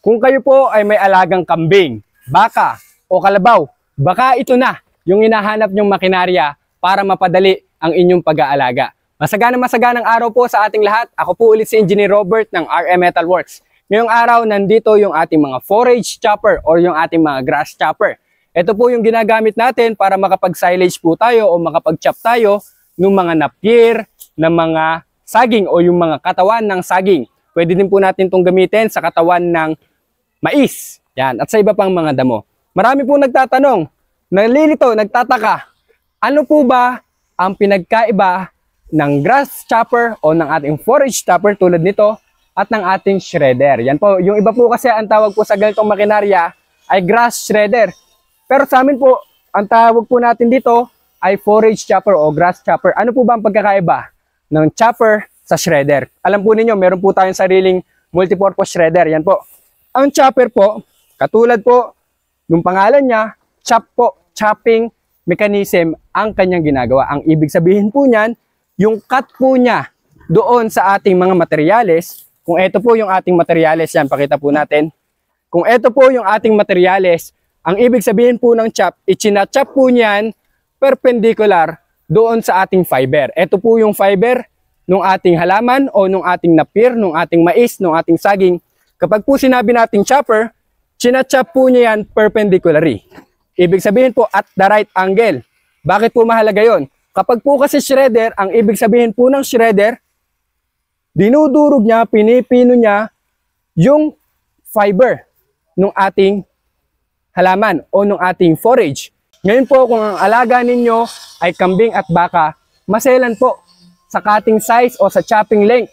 Kung kayo po ay may alagang kambing, baka o kalabaw, baka ito na yung hinahanap nyong makinarya para mapadali ang inyong pag-aalaga. Masaganang araw po sa ating lahat. Ako po ulit si Engineer Robert ng RM Metalworks. Ngayong araw, nandito yung ating mga forage chopper o yung ating mga grass chopper. Ito po yung ginagamit natin para makapag-silage po tayo o makapag-chop tayo ng mga napier, ng mga saging o yung mga katawan ng saging. Pwede din po natin itong gamitin sa katawan ng mais. Yan, at sa iba pang mga damo. Marami po nagtatanong, nalilito, nagtataka, ano po ba ang pinagkaiba ng grass chopper o ng ating forage chopper tulad nito at ng ating shredder? Yan po, yung iba po kasi ang tawag po sa ganitong makinarya ay grass shredder. Pero sa amin po, ang tawag po natin dito ay forage chopper o grass chopper. Ano po ba ang pagkakaiba ng chopper sa shredder? Alam po ninyo, meron po tayong sariling multipurpose shredder. Yan po. Ang chopper po, katulad po ng pangalan niya, chop po, chopping mechanism ang kanyang ginagawa. Ang ibig sabihin po niyan, yung cut po niya doon sa ating mga materyales. Kung ito po yung ating materyales, yan, pakita po natin. Kung ito po yung ating materyales, ang ibig sabihin po ng chop, ichina-chop po niyan perpendicular doon sa ating fiber. Ito po yung fiber ng ating halaman o ng ating napier, ng ating mais, ng ating saging. Kapag po sinabi nating chopper, china-chop po niya yan perpendiculary. Ibig sabihin po at the right angle. Bakit po mahalaga yon? Kapag po kasi shredder, ang ibig sabihin po ng shredder, dinudurog niya, pinipino niya yung fiber ng ating halaman o ng ating forage. Ngayon po, kung ang alaga ninyo ay kambing at baka, maselan po sa cutting size o sa chopping length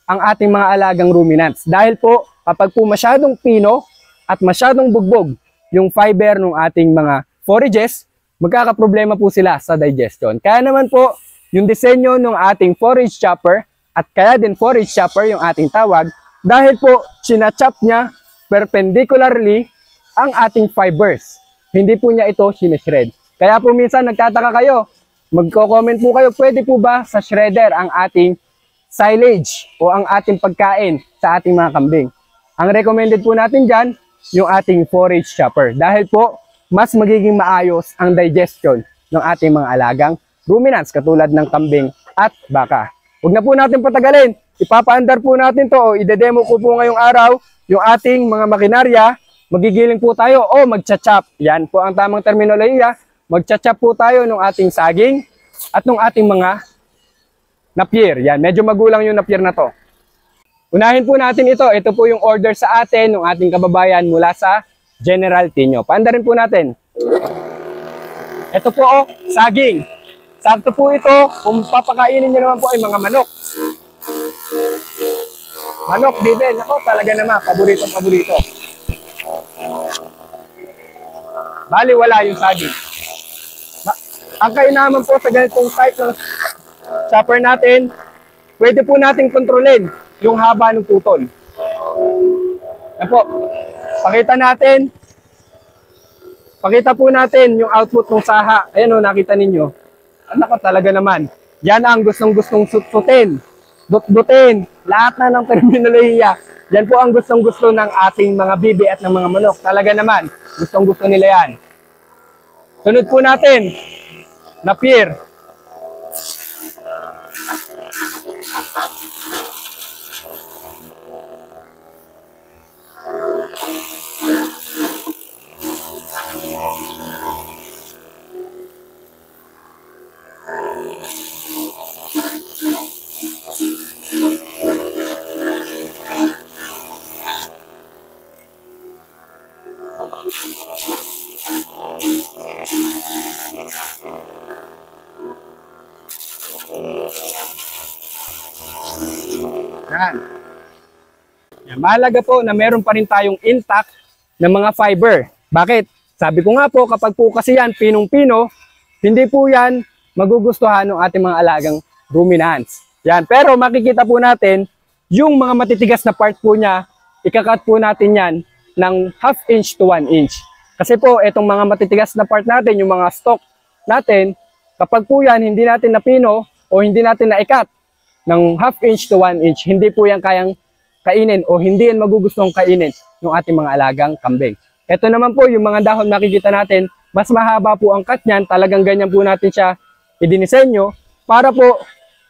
ang ating mga alagang ruminants. Dahil po, kapag po masyadong pino at masyadong bugbog yung fiber ng ating mga forages, magkakaproblema po sila sa digestion. Kaya naman po, yung disenyo ng ating forage chopper, at kaya din forage chopper yung ating tawag, dahil po sinachop niya perpendicularly ang ating fibers. Hindi po niya ito sinishred. Kaya po minsan nagtataka kayo, magko-comment po kayo, pwede po ba sa shredder ang ating silage o ang ating pagkain sa ating mga kambing? Ang recommended po natin dyan, yung ating forage chopper. Dahil po, mas magiging maayos ang digestion ng ating mga alagang ruminants katulad ng kambing at baka. Huwag na po natin patagalin. Ipapaandar po natin to o idedemo ko po ngayong araw yung ating mga makinarya. Magigiling po tayo o magcha-chop. Yan po ang tamang terminolohiya. Magcha-chop po tayo ng ating saging at ng ating mga napier. Yan, medyo magulang yung napier na to. Unahin po natin ito. Ito po yung order sa atin ng ating kababayan mula sa General Tino. Paandarin po natin. Ito po o, saging. Sakto po ito. Kung papakainin nyo naman po ay mga manok. Manok, bibel. Ako talaga naman. Paborito. Bali, wala yung saging. Ang kainaman po sa ganitong type ng chopper natin, pwede po natin kontrolin yung haba ng putol. Yan po. Pakita po natin yung output ng saha. Ayan o, nakita ninyo. Anak ko talaga naman. Yan ang gustong-gustong sutsutin, dut-dutin, lahat na ng terminolohiya. Yan po ang gustong-gusto ng ating mga bibi at ng mga manok. Talaga naman, gustong-gusto nila yan. Sunod po natin, napier. Yan. Mahalaga po na meron pa rin tayong intact na mga fiber. Bakit? Sabi ko nga po, kapag po kasi yan pinong-pino, hindi po yan magugustuhan ng ating mga alagang ruminants. Yan. Pero makikita po natin, yung mga matitigas na part po niya, ikakat po natin yan ng 1/2 inch to 1 inch. Kasi po, itong mga matitigas na part natin, yung mga stock natin, kapag po yan hindi natin napino o hindi natin naikat ng 1/2 inch to 1 inch, hindi po yan kayang kainin o hindi yan magugustuhang kainin yung ating mga alagang kambing. Ito naman po yung mga dahon makikita natin, mas mahaba po ang cut niyan, talagang ganyan po natin siya idinisenyo para po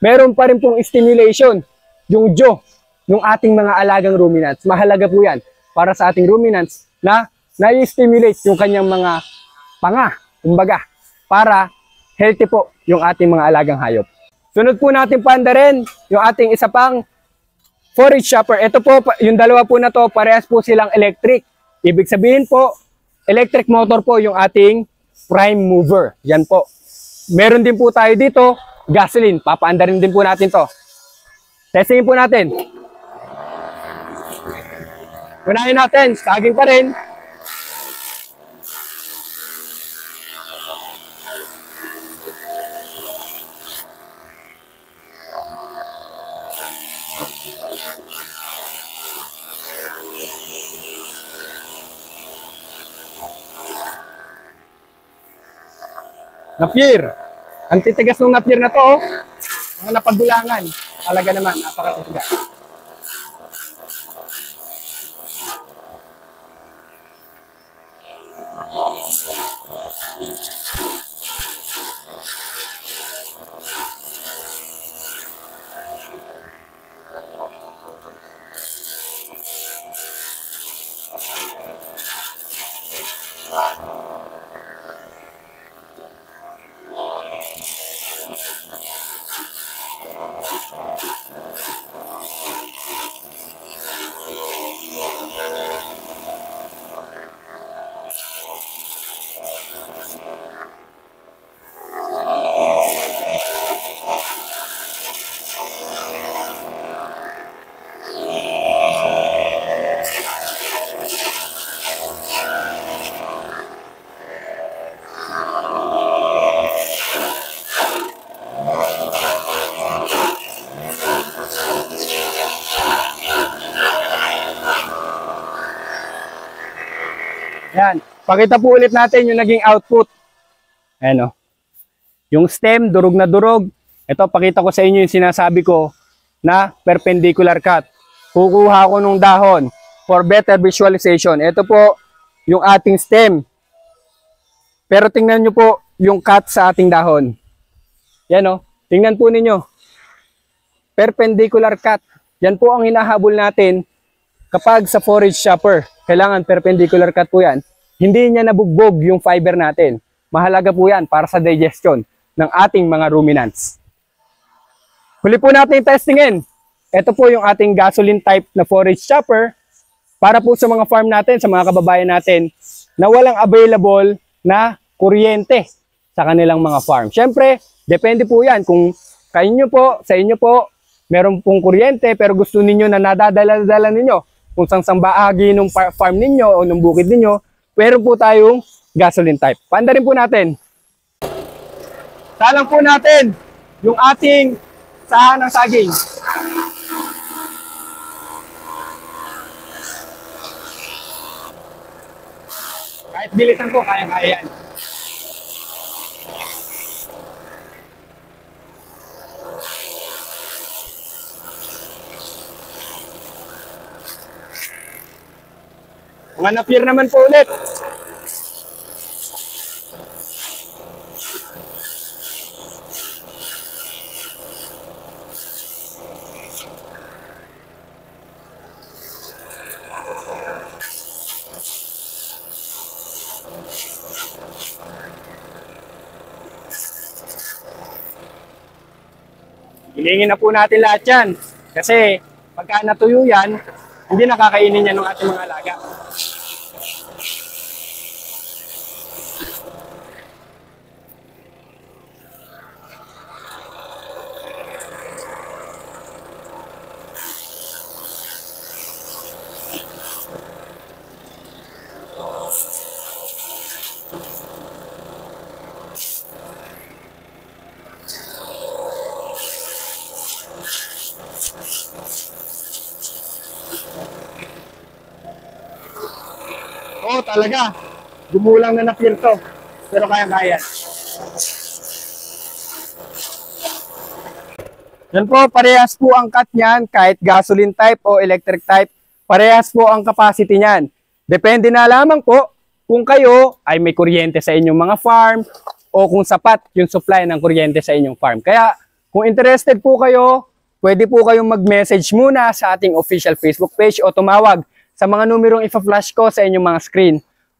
meron pa rin pong stimulation yung jaw ng ating mga alagang ruminants. Mahalaga po yan para sa ating ruminants na na-stimulate yung kanyang mga panga, kumbaga, para healthy po yung ating mga alagang hayop. Sunod po natin paandarin yung ating isa pang forage chopper. Ito po, yung dalawa po na to, parehas po silang electric. Ibig sabihin po, electric motor po yung ating prime mover. Yan po. Meron din po tayo dito, gasoline. Papaandarin din po natin to. Testingin po natin. Unahin natin, saging pa rin. Napier. Ang titigas ng napier na to, oh. Mga napagulangan. Talaga naman, napakatitigas. Yan. Pakita po ulit natin yung naging output. Ayan o. Yung stem, durog na durog. Ito, pakita ko sa inyo yung sinasabi ko na perpendicular cut. Kukuha ko nung dahon for better visualization. Ito po yung ating stem. Pero tingnan nyo po yung cut sa ating dahon. Yan o. Tingnan po ninyo. Perpendicular cut. Yan po ang hinahabol natin kapag sa forage chopper. Kailangan perpendicular cut po yan. Hindi niya nabugbog yung fiber natin. Mahalaga po yan para sa digestion ng ating mga ruminants. Huli po natin testingin. Ito po yung ating gasoline type na forage chopper para po sa mga farm natin, sa mga kababayan natin na walang available na kuryente sa kanilang mga farm. Siyempre, depende po yan. Kung kayo po, sa inyo po, meron pong kuryente pero gusto ninyo na nadadala-dala ninyo kung sang bahagi ng farm ninyo o ng bukid ninyo, meron po tayong gasoline type. Paandarin po natin. Salang po natin yung ating sahan ng saging. Kahit bilisan po, kaya-kaya yan. Mga napier naman po ulit. Hilingin na po natin lahat yan. Kasi pagka natuyo yan, hindi nakakainin yan ng ating mga alaga. Oo, talaga. Gumulang na na-feel to. Pero kaya-kaya. Yan po, parehas po ang cut niyan kahit gasoline type o electric type. parehas po ang capacity niyan. Depende na lamang po kung kayo ay may kuryente sa inyong mga farm o kung sapat yung supply ng kuryente sa inyong farm. Kaya kung interested po kayo, pwede po kayong mag-message muna sa ating official Facebook page o tumawag sa mga numerong ipa-flash ko sa inyong mga screen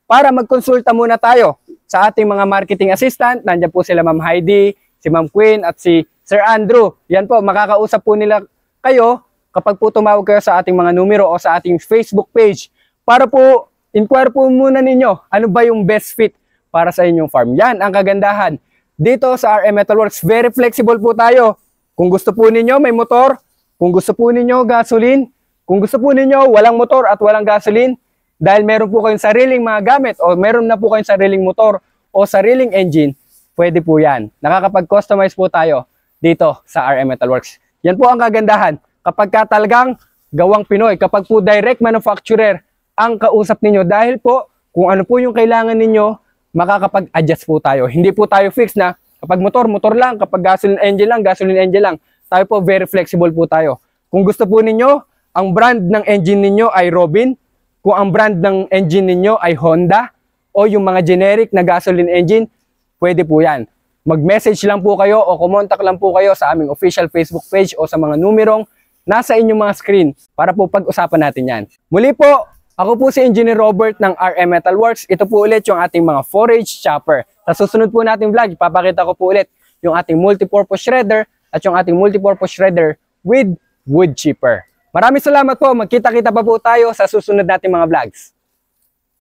para magkonsulta muna tayo sa ating mga marketing assistant. Nandiyan po sila Ma'am Heidi, si Ma'am Queen at si Sir Andrew. Yan po, makakausap po nila kayo kapag po tumawag kayo sa ating mga numero o sa ating Facebook page para po inquire po muna ninyo ano ba yung best fit para sa inyong farm. Yan ang kagandahan. Dito sa RM Metalworks, very flexible po tayo. Kung gusto po ninyo may motor, kung gusto po ninyo gasoline, kung gusto po ninyo walang motor at walang gasoline, dahil meron po kayong sariling mga gamit o meron na po kayong sariling motor o sariling engine, pwede po yan. Nakakapag-customize po tayo dito sa RM Metalworks. Yan po ang kagandahan. Kapag ka talagang gawang Pinoy, kapag po direct manufacturer ang kausap ninyo, dahil po kung ano po yung kailangan ninyo, makakapag-adjust po tayo. Hindi po tayo fix na kapag motor, motor lang, kapag gasoline engine lang, gasoline engine lang. Tayo po very flexible po tayo. Kung gusto po ninyo, ang brand ng engine ninyo ay Robin, kung ang brand ng engine ninyo ay Honda o yung mga generic na gasoline engine, pwede po yan. Mag-message lang po kayo o kumontak lang po kayo sa aming official Facebook page o sa mga numerong nasa inyong mga screen para po pag-usapan natin yan. Muli po, ako po si Engineer Robert ng RM Metalworks. Ito po ulit yung ating mga forage chopper. Sa susunod po nating vlog, ipapakita ko po ulit yung ating multipurpose shredder at yung ating multipurpose shredder with wood chipper. Maraming salamat po. Magkita-kita pa po tayo sa susunod nating mga vlogs.